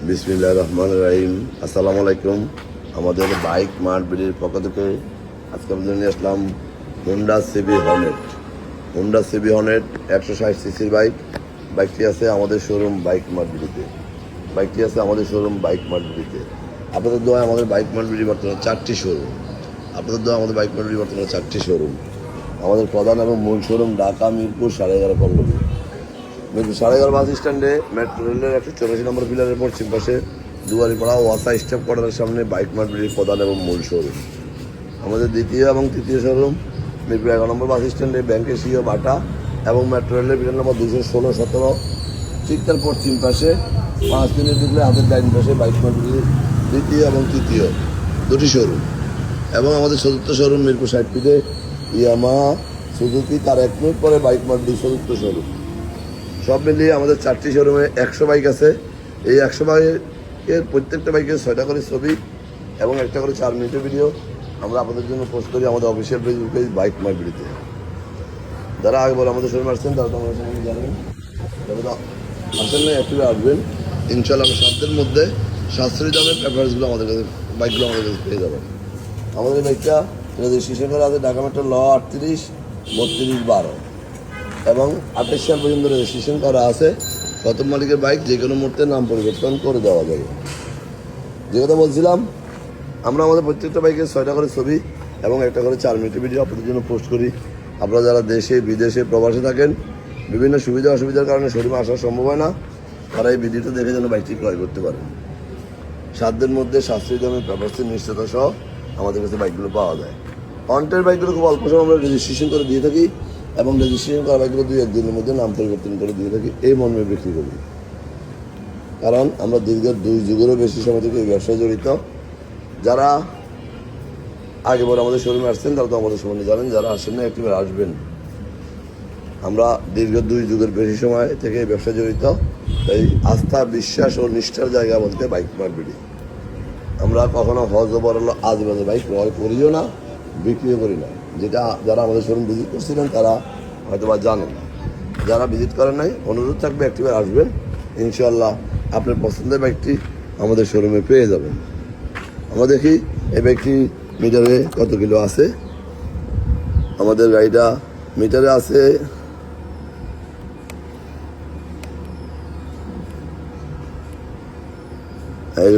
বিসমিল্লাহির রহমানির রহিম। আসসালামু আলাইকুম। আমাদের বাইক মার্ট বিডির পক্ষ থেকে আজকে আপনাদের নিয়ে আসলাম Honda CB Hornet. Honda CB Hornet 160 সিসির বাইকটি আছে আমাদের শোরুম বাইক মার্ট বিডিতে। আপনাদের দোয়া আমাদের বাইক মার্ট বিডি বর্তমানে 4টি শোরুম। আমাদের প্রধান এবং মূল শোরুম ঢাকা মিরপুর 11.5 পল্লবী। মিরপুর 11.5 বাস স্ট্যান্ডে মেট্রো রেলের 184 নম্বর পিলারের পশ্চিম পাশে দুয়ারিপাড়া ওয়াসা স্টাফ কোয়ার্টারের সামনে বাইক মার্ট বিডির প্রধান এবং মূল শোরুম। আমাদের দ্বিতীয় এবং তৃতীয় শোরুম মিরপুর 11 নম্বর বাস স্ট্যান্ডে ব্যাংকের সিও বাটা এবং মেট্রো রেলের পিলার নম্বর 216-17 ঠিক তার পশ্চিম পাশে 5 মিনিট ঢুকলে হাতের ডাইন পাশে বাইক মার্ট বিডির দ্বিতীয় এবং তৃতীয় দুটি শোরুম। এবং আমাদের চতুর্থ শোরুম মিরপুর 60 ফিটে ইয়ামাহা সুজুকি, তার 1 মিনিট পরে বাইক মার্ট বিডির চতুর্থ শোরুম। সব মিলিয়ে আমাদের 4টি শোরুমে 100 বাইক আছে। এই 100 বাইকের প্রত্যেকটা বাইকের 6টা করে ছবি এবং একটা করে 4 মিনিটের ভিডিও আমরা আপনাদের জন্য পোস্ট করি আমাদের অফিসিয়াল পেজ বাইক মার্ট বিডিতে। যারা আগে বলে আমাদের শোরুমে আসছেন তারা তো আমাদের সঙ্গে জানেন, যারা আসেন না একটু আসবেন। ইনশাল্লাহ আমরা সাধ্যের মধ্যে সাশ্রয়ী দামের পেপারসগুলো আমাদের কাছে বাইকগুলো আমাদের কাছে পেয়ে যাবেন। আমাদের এই বাইকটা রেজিস্ট্রেশন করা আছে ঢাকা মেট্রো ল 38-32-12 এবং 28 সাল পর্যন্ত রেজিস্ট্রেশন করা আছে। প্রথম মালিকের বাইক যে কোনো মুহূর্তে নাম পরিবর্তন করে দেওয়া যাবে। যে কথা বলছিলাম, আমরা আমাদের প্রত্যেকটা বাইকের 6টা করে ছবি এবং একটা করে 4 মিনিটের ভিডিও আপনাদের জন্য পোস্ট করি। আপনারা যারা দেশে বিদেশে প্রবাসে থাকেন, বিভিন্ন সুবিধা অসুবিধার কারণে শোরুমে আসা সম্ভব হয় না, তারা এই ভিডিওটা দেখে যেন বাইকটি ক্রয় করতে পারেন। সাধ্যের মধ্যে সাশ্রয়ী দামে পেপারসের নিশ্চয়তা সহ আমাদের কাছে বাইকগুলো পাওয়া যায়। অন্টের বাইকগুলো খুব অল্প সময় আমরা রেজিস্ট্রেশন করে দিয়ে থাকি এবং রেজিস্ট্রেশন করা বাইকগুলো 2-1 দিনের মধ্যে নাম পরিবর্তন করে দিয়ে থাকি, এই মর্মে বিক্রি করি। কারণ আমরা দীর্ঘ 2 যুগেরও বেশি সময় থেকে এই ব্যবসায় জড়িত। যারা আগে পরে আমাদের শোরুমে আসছেন তারা তো আমাদের সম্বন্ধে জানেন, যারা আসেন না একটিবার আসবেন। আমরা দীর্ঘ 2 যুগের বেশি সময় থেকে এই ব্যবসায় জড়িত, তাই আস্থা, বিশ্বাস ও নিষ্ঠার জায়গা বলতে বাইক মার্ট বিডি। আমরা কখনো হজবরল আজবাজে বাইক ক্রয় করিও না, বিক্রিও করি না। যেটা যারা আমাদের শোরুম ভিজিট করছিলেন তারা হয়তো বা জানেন। যারা ভিজিট করেন নাই, অনুরোধ থাকবে একটিবার আসবেন। ইনশাল্লাহ আপনার পছন্দের বাইকটি আমাদের শোরুমে পেয়ে যাবেন। আমরা দেখি এই বাইকটি মিটারে কত কিলো আছে। আমাদের গাড়িটা মিটারে আছে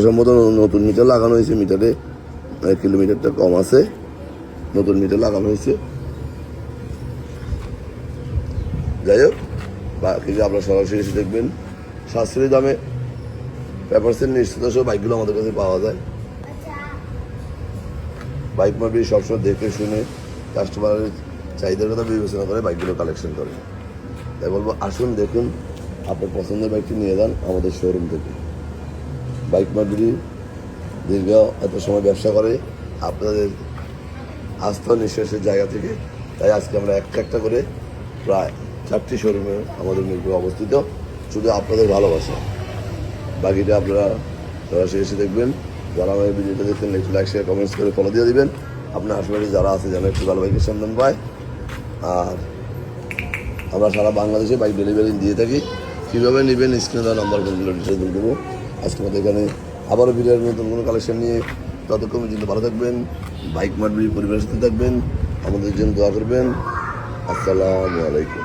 সম্ভবত নতুন মিটার লাগানো হয়েছে। মিটারে কিলোমিটারটা কম আছে, নতুন মিটার লাগানো হয়েছে। যাই হোক, বাকি আপনারা সরাসরি এসে দেখবেন। সাশ্রয়ী দামে পেপারসের নিশ্চিত সহ বাইকগুলো আমাদের কাছে পাওয়া যায়। বাইক মার্ট বিডি সবসময় দেখে শুনে কাস্টমারের চাহিদার কথা বিবেচনা করে বাইকগুলো কালেকশন করে। তাই বলবো, আসুন দেখুন, আপনার পছন্দের বাইকটি নিয়ে যান আমাদের শোরুম থেকে। বাইক মার্ট বিডি দীর্ঘ এত সময় ব্যবসা করে আপনাদের আস্থা নিঃশ্বাসের জায়গা থেকে। তাই আজকে আমরা একটা করে প্রায় 4টি শোরুমে আমাদের মিরপুরে অবস্থিত, শুধু আপনাদের ভালোবাসা। বাকিটা আপনারা সরাসরি এসে দেখবেন। যারা আমার ভিডিওটা দেখছেন একটু লাইক, শেয়ার, কমেন্টস করে ফলো দিয়ে দিবেন। আপনার আশেপাশে যারা আছে যেন একটু ভালো বাইকের সন্ধান পায়। আর আমরা সারা বাংলাদেশে বাইক ডেলিভারি দিয়ে থাকি। কীভাবে নেবেন স্ক্রিনে দেওয়া নাম্বারগুলো ডিটেলস দেবো। আজকে আমাদের এখানে আবারও ভিডিওর নতুন কোনো কালেকশন নিয়ে, ততক্ষণ পর্যন্ত ভালো থাকবেন। বাইক মার্ট বিডি পরিবারের সাথে থাকবেন, আমাদের জন্য দোয়া করবেন। আসসালামু আলাইকুম।